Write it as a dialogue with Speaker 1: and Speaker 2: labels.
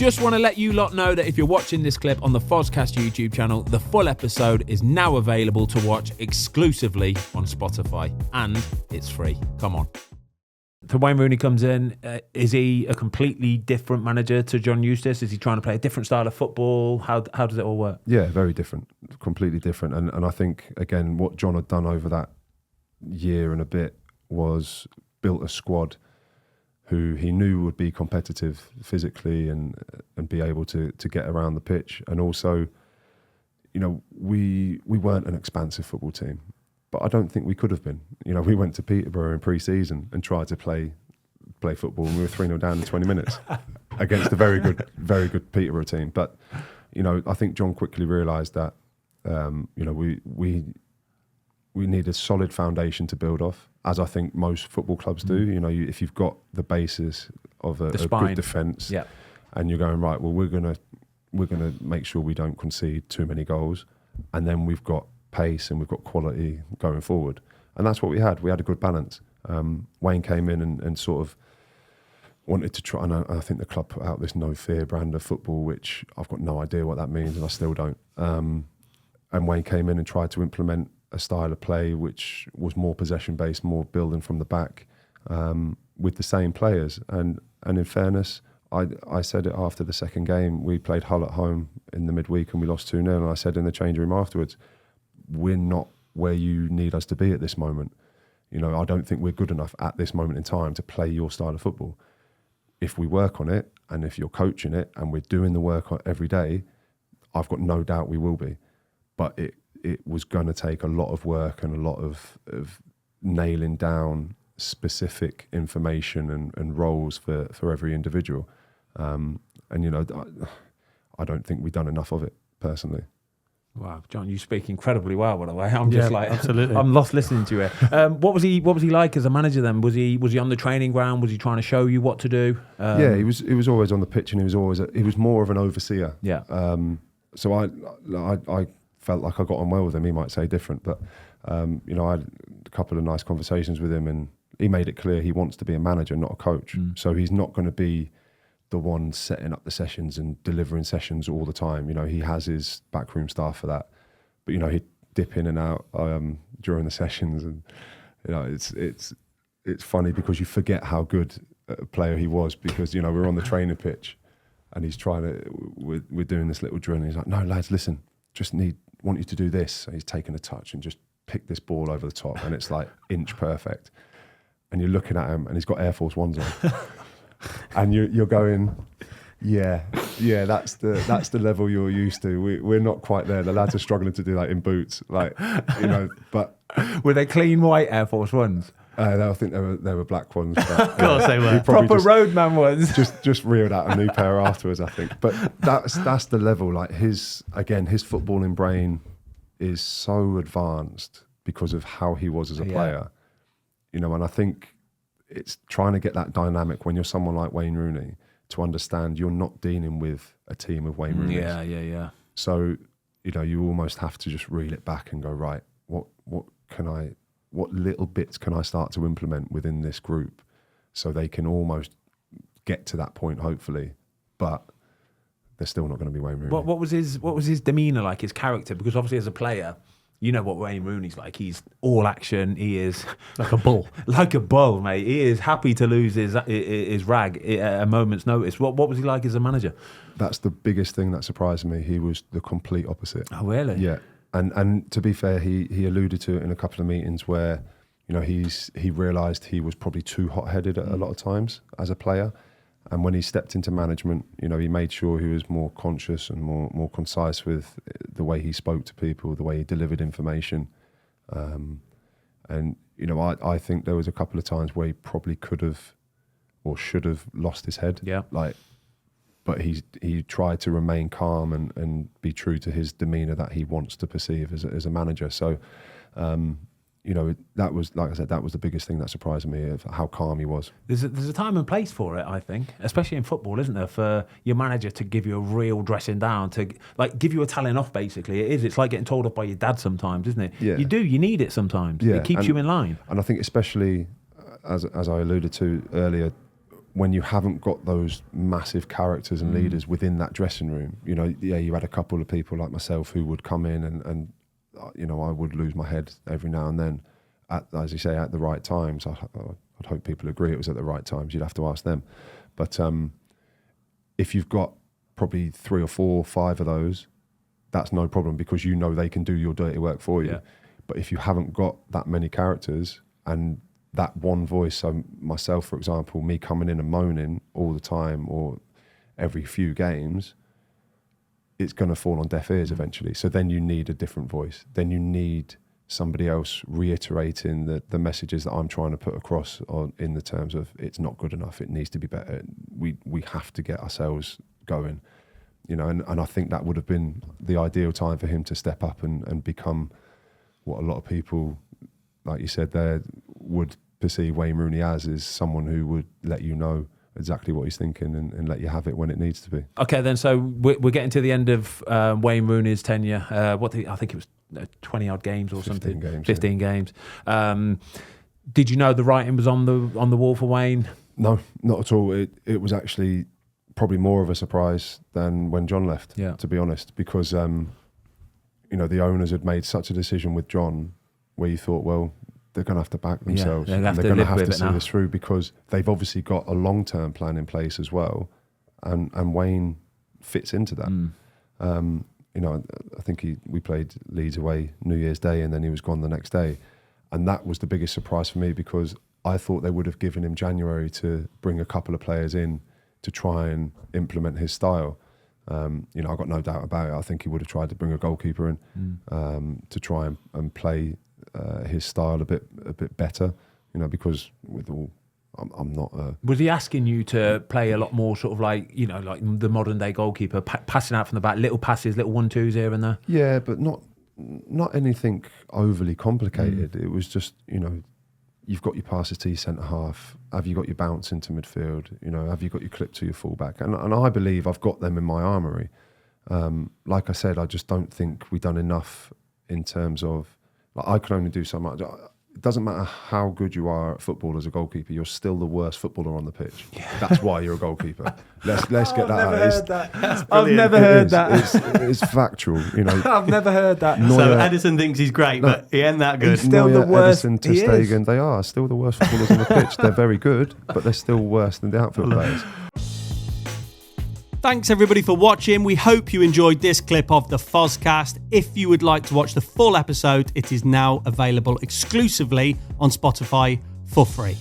Speaker 1: Just want to let you lot know that if you're watching this clip on the Fozcast YouTube channel, the full episode is now available to watch exclusively on Spotify, and it's free. Come on. So Wayne Rooney comes in. Is he a completely different manager to John Eustace? Is he trying to play a different style of football? How does it all work?
Speaker 2: Yeah, very different, completely different. And I think, again, what John had done over that year and a bit was built a squad who he knew would be competitive physically and be able to get around the pitch. And also, you know, we weren't an expansive football team, but I don't think we could have been. You know, we went to Peterborough in pre-season and tried to play football, and we were 3-0 down in 20 minutes against a very good Peterborough team. But, you know, I think John quickly realised that, you know, we need a solid foundation to build off, as I think most football clubs do. You know, if you've got the basis of a good defence, and you're going, right, well, we're gonna make sure we don't concede too many goals, and then we've got pace and we've got quality going forward, and that's what we had. We had a good balance. Wayne came in and sort of wanted to try, and I think the club put out this no fear brand of football, which I've got no idea what that means, and I still don't. And Wayne came in and tried to implement a style of play which was more possession based, more building from the back, with the same players. And in fairness, I said it after the second game. We played Hull at home in the midweek and we lost 2-0, and I said in the change room afterwards, we're not where you need us to be at this moment. You know, I don't think we're good enough at this moment in time to play your style of football. If we work on it, and if you're coaching it and we're doing the work every day, I've got no doubt we will be. But it was going to take a lot of work and a lot of nailing down specific information and roles for every individual. And, you know, I don't think we've done enough of it, personally.
Speaker 1: Wow, John, you speak incredibly well, by the way. I'm just
Speaker 3: absolutely.
Speaker 1: I'm lost listening to it. What was he like as a manager then? Was he on the training ground? Was he trying to show you what to do?
Speaker 2: Yeah, he was always on the pitch, and he was more of an overseer.
Speaker 1: Yeah.
Speaker 2: So I felt like I got on well with him. He might say different, but you know, I had a couple of nice conversations with him, and he made it clear he wants to be a manager, not a coach. So he's not going to be the one setting up the sessions and delivering sessions all the time. You know, he has his backroom staff for that, but you know, he'd dip in and out during the sessions, and you know, it's funny because you forget how good a player he was, because you know, we're on the training pitch and he's trying to, we're doing this little drill, and he's like, no lads, listen, want you to do this. And he's taking a touch and just pick this ball over the top, and it's like inch perfect, and you're looking at him and he's got Air Force Ones on. And you're going, yeah, that's the level you're used to. We're not quite there. The lads are struggling to do that in boots, like, you know. But
Speaker 1: were they clean white Air Force Ones?
Speaker 2: I think they were black ones. But,
Speaker 3: of course they were.
Speaker 1: Proper roadman ones.
Speaker 2: Just reeled out a new pair afterwards, I think. But that's the level. Like his footballing brain is so advanced because of how he was as a player. You know, and I think it's trying to get that dynamic when you're someone like Wayne Rooney to understand you're not dealing with a team of Wayne Rooneys.
Speaker 1: Yeah.
Speaker 2: So, you know, you almost have to just reel it back and go, right, what little bits can I start to implement within this group so they can almost get to that point, hopefully, but they're still not going to be Wayne Rooney.
Speaker 1: What was his demeanour like, his character? Because obviously as a player, you know what Wayne Rooney's like. He's all action. He is
Speaker 3: like a bull.
Speaker 1: Like a bull, mate. He is happy to lose his rag at a moment's notice. What was he like as a manager?
Speaker 2: That's the biggest thing that surprised me. He was the complete opposite.
Speaker 1: Oh, really?
Speaker 2: Yeah. And to be fair, he alluded to it in a couple of meetings where, you know, he realised he was probably too hot-headed a lot of times as a player. And when he stepped into management, you know, he made sure he was more conscious and more concise with the way he spoke to people, the way he delivered information. And, you know, I think there was a couple of times where he probably could have or should have lost his head.
Speaker 1: Yeah.
Speaker 2: But he tried to remain calm and be true to his demeanour that he wants to perceive as a manager. So, you know, that was, like I said, that was the biggest thing that surprised me, of how calm he was.
Speaker 1: There's a time and place for it, I think, especially in football, isn't there? For your manager to give you a real dressing down, to like give you a telling off. Basically, it is. It's like getting told off by your dad sometimes, isn't it?
Speaker 2: Yeah.
Speaker 1: You need it sometimes.
Speaker 2: Yeah.
Speaker 1: It keeps you in line.
Speaker 2: And I think, especially as I alluded to earlier, when you haven't got those massive characters and leaders within that dressing room, you know, you had a couple of people like myself who would come in and you know, I would lose my head every now and then, as you say, at the right times. I'd hope people agree it was at the right times. You'd have to ask them. But if you've got probably 3 or 4 or 5 of those, that's no problem, because you know they can do your dirty work for you. Yeah. But if you haven't got that many characters and that one voice, so myself, for example, me coming in and moaning all the time or every few games, it's going to fall on deaf ears eventually. So then you need a different voice. Then you need somebody else reiterating the messages that I'm trying to put across in the terms of it's not good enough, it needs to be better. We have to get ourselves going, you know, and I think that would have been the ideal time for him to step up and become what a lot of people, like you said there, would perceive Wayne Rooney as, is someone who would let you know exactly what he's thinking and let you have it when it needs to be.
Speaker 1: Okay, then, so we're getting to the end of Wayne Rooney's tenure. I think it was 20 odd games or
Speaker 2: 15
Speaker 1: something.
Speaker 2: Games,
Speaker 1: 15 games. Did you know the writing was on the wall for Wayne?
Speaker 2: No, not at all. It was actually probably more of a surprise than when John left, to be honest, because you know, the owners had made such a decision with John where you thought, well, they're going to have to back themselves.
Speaker 1: Yeah,
Speaker 2: they're going to have to see this through, because they've obviously got a long-term plan in place as well, and Wayne fits into that. You know, I think we played Leeds away New Year's Day, and then he was gone the next day, and that was the biggest surprise for me, because I thought they would have given him January to bring a couple of players in to try and implement his style. You know, I've got no doubt about it. I think he would have tried to bring a goalkeeper in to try and play his style a bit better, you know, because with all, I'm not.
Speaker 1: Was he asking you to play a lot more sort of like, you know, like the modern day goalkeeper, passing out from the back, little passes, little 1-2s here and there?
Speaker 2: Yeah, but not anything overly complicated. It was just, you know, you've got your passes to your centre half. Have you got your bounce into midfield? You know, have you got your clip to your fullback? And I believe I've got them in my armoury. Like I said, I just don't think we've done enough in terms of, like, I can only do so much. It doesn't matter how good you are at football as a goalkeeper, you're still the worst footballer on the pitch. Yeah. That's why you're a goalkeeper. Let's get that out.
Speaker 1: I've never heard that.
Speaker 2: It's factual, you know.
Speaker 1: I've never heard that.
Speaker 3: So Edison thinks he's great, but he ain't that good.
Speaker 1: He's still the worst.
Speaker 2: Edison, Ter Stegen, they are still the worst footballers on the pitch. They're very good, but they're still worse than the outfield players.
Speaker 3: Thanks everybody for watching. We hope you enjoyed this clip of the Fozcast. If you would like to watch the full episode, it is now available exclusively on Spotify for free.